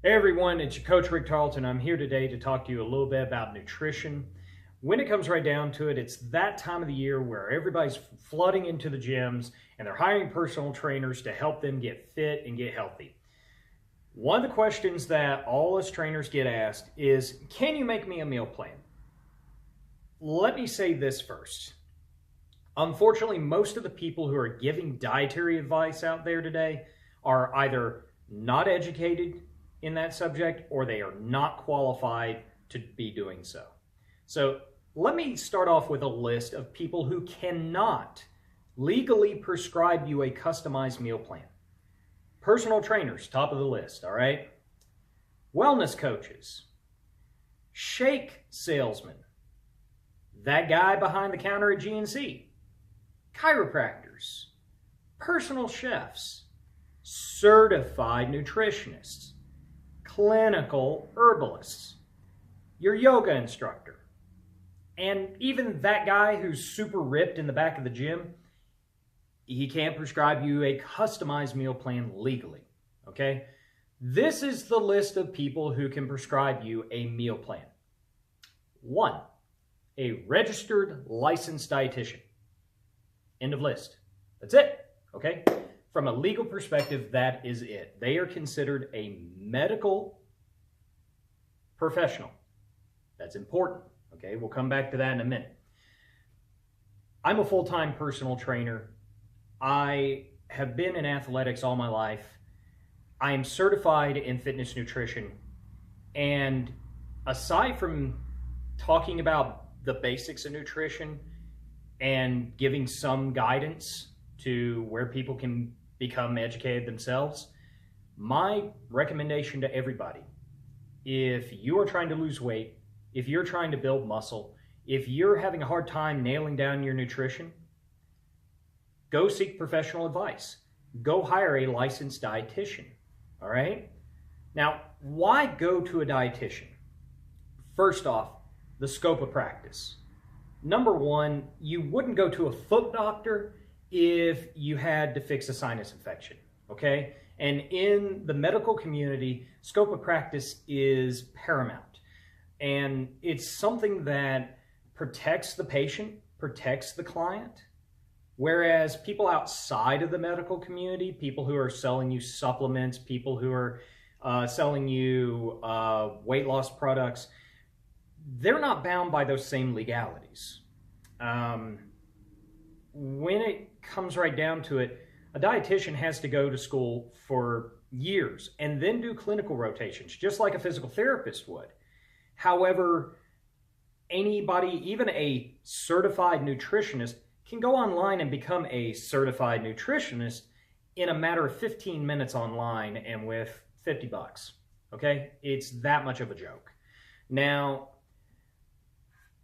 Hey everyone, it's your coach Rick Tarleton. I'm here today to talk to you a little bit about nutrition. When it comes right down to it, it's that time of the year where everybody's flooding into the gyms and they're hiring personal trainers to help them get fit and get healthy. One of the questions that all us trainers get asked is, can you make me a meal plan? Let me say this first. Unfortunately, most of the people who are giving dietary advice out there today are either not educated in that subject or they are not qualified to be doing so. So let me start off with a list of people who cannot legally prescribe you a customized meal plan. Personal trainers, top of the list, all right? Wellness coaches, shake salesmen, that guy behind the counter at GNC, chiropractors, personal chefs, certified nutritionists, clinical herbalists, your yoga instructor, and even that guy who's super ripped in the back of the gym, he can't prescribe you a customized meal plan legally, okay? This is the list of people who can prescribe you a meal plan. 1, a registered licensed dietitian. End of list. That's it, okay? From a legal perspective, that is it. They are considered a medical professional. That's important, okay? We'll come back to that in a minute. I'm a full-time personal trainer. I have been in athletics all my life. I am certified in fitness nutrition. And aside from talking about the basics of nutrition and giving some guidance to where people can become educated themselves, my recommendation to everybody, if you are trying to lose weight, if you're trying to build muscle, if you're having a hard time nailing down your nutrition, go seek professional advice. Go hire a licensed dietitian, all right? Now, why go to a dietitian? First off, the scope of practice. Number one, you wouldn't go to a foot doctor if you had to fix a sinus infection, okay? And in the medical community, scope of practice is paramount. And it's something that protects the patient, protects the client. Whereas people outside of the medical community, people who are selling you supplements, people who are selling you weight loss products, they're not bound by those same legalities. When it comes right down to it, a dietitian has to go to school for years and then do clinical rotations, just like a physical therapist would. However, anybody, even a certified nutritionist, can go online and become a certified nutritionist in a matter of 15 minutes online and with $50, okay? It's that much of a joke. Now,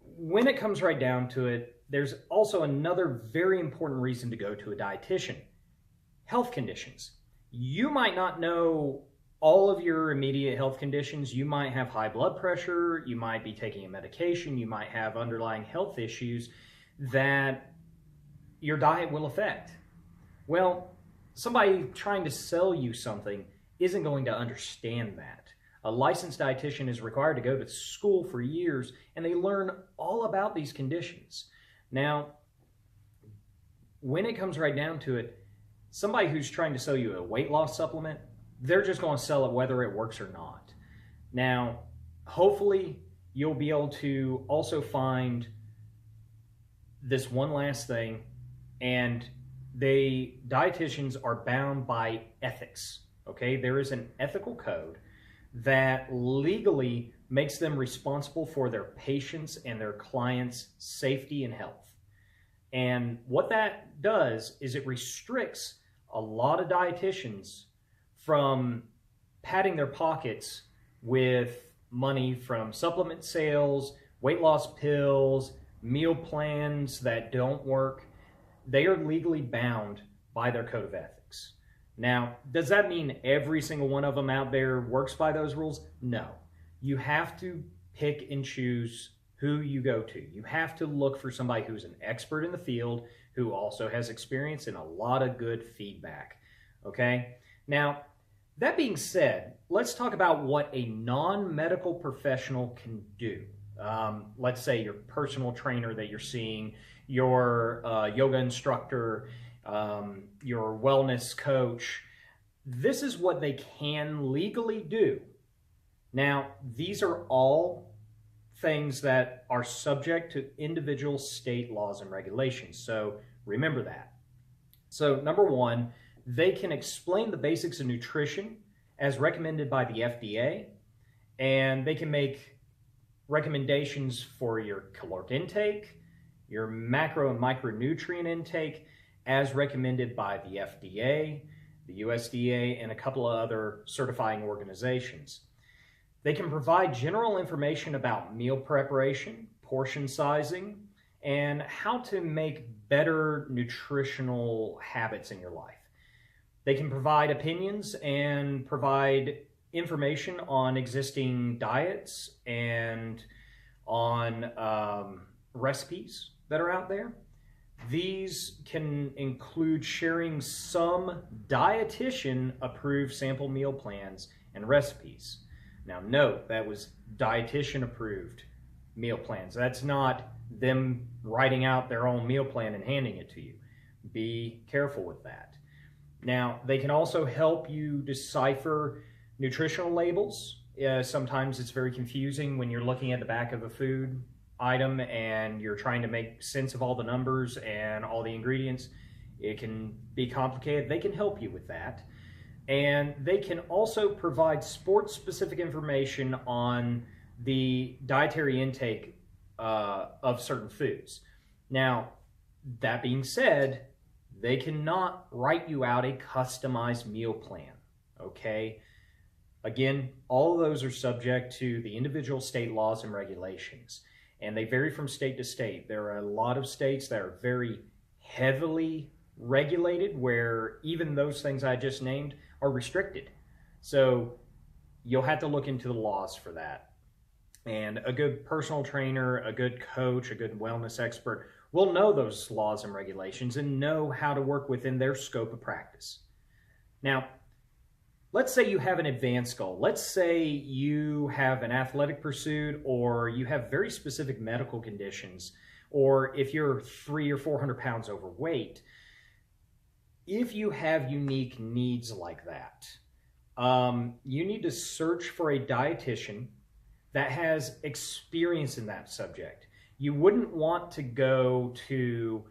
when it comes right down to it, there's also another very important reason to go to a dietitian: health conditions. You might not know all of your immediate health conditions. You might have high blood pressure, you might be taking a medication, you might have underlying health issues that your diet will affect. Well, somebody trying to sell you something isn't going to understand that. A licensed dietitian is required to go to school for years and they learn all about these conditions. Now, when it comes right down to it, somebody who's trying to sell you a weight loss supplement, they're just going to sell it whether it works or not. Now, hopefully you'll be able to also find this one last thing, and dietitians are bound by ethics, okay? There is an ethical code that legally makes them responsible for their patients' and their clients' safety and health. And what that does is it restricts a lot of dietitians from padding their pockets with money from supplement sales, weight loss pills, meal plans that don't work. They are legally bound by their code of ethics. Now, does that mean every single one of them out there works by those rules? No. You have to pick and choose who you go to. You have to look for somebody who's an expert in the field, who also has experience and a lot of good feedback, okay? Now, That being said, let's talk about what a non-medical professional can do. Let's say your personal trainer that you're seeing, your yoga instructor, your wellness coach. This is what they can legally do. Now, these are all things that are subject to individual state laws and regulations. So remember that. So number one, they can explain the basics of nutrition as recommended by the FDA, and they can make recommendations for your caloric intake, your macro and micronutrient intake as recommended by the FDA, the USDA, and a couple of other certifying organizations. They can provide general information about meal preparation, portion sizing, and how to make better nutritional habits in your life. They can provide opinions and provide information on existing diets and on recipes that are out there. These can include sharing some dietitian-approved sample meal plans and recipes. Now note, that was dietitian-approved meal plans. That's not them writing out their own meal plan and handing it to you. Be careful with that. Now, they can also help you decipher nutritional labels. Sometimes it's very confusing when you're looking at the back of a food item and you're trying to make sense of all the numbers and all the ingredients. It can be complicated. They can help you with that. And they can also provide sport-specific information on the dietary intake of certain foods. Now, that being said, they cannot write you out a customized meal plan, okay? Again, all of those are subject to the individual state laws and regulations, and they vary from state to state. There are a lot of states that are very heavily regulated where even those things I just named are restricted. So you'll have to look into the laws for that. And a good personal trainer, a good coach, a good wellness expert will know those laws and regulations and know how to work within their scope of practice. Now, let's say you have an advanced goal. Let's say you have an athletic pursuit, or you have very specific medical conditions, or if you're 300 or 400 pounds overweight. If you have unique needs like that, you need to search for a dietitian that has experience in that subject. You wouldn't want to go to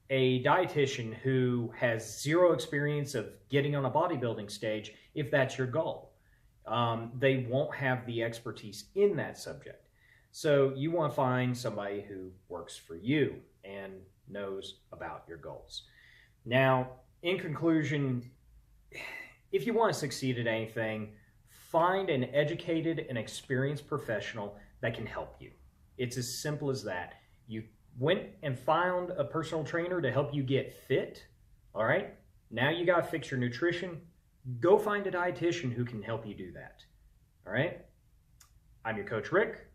a dietitian who has zero experience of getting on a bodybuilding stage if that's your goal. They won't have the expertise in that subject. So you want to find somebody who works for you and knows about your goals. Now, in conclusion, if you want to succeed at anything, find an educated and experienced professional that can help you. It's as simple as that. You went and found a personal trainer to help you get fit, all right? Now you got to fix your nutrition. Go find a dietitian who can help you do that, all right? I'm your Coach Rick.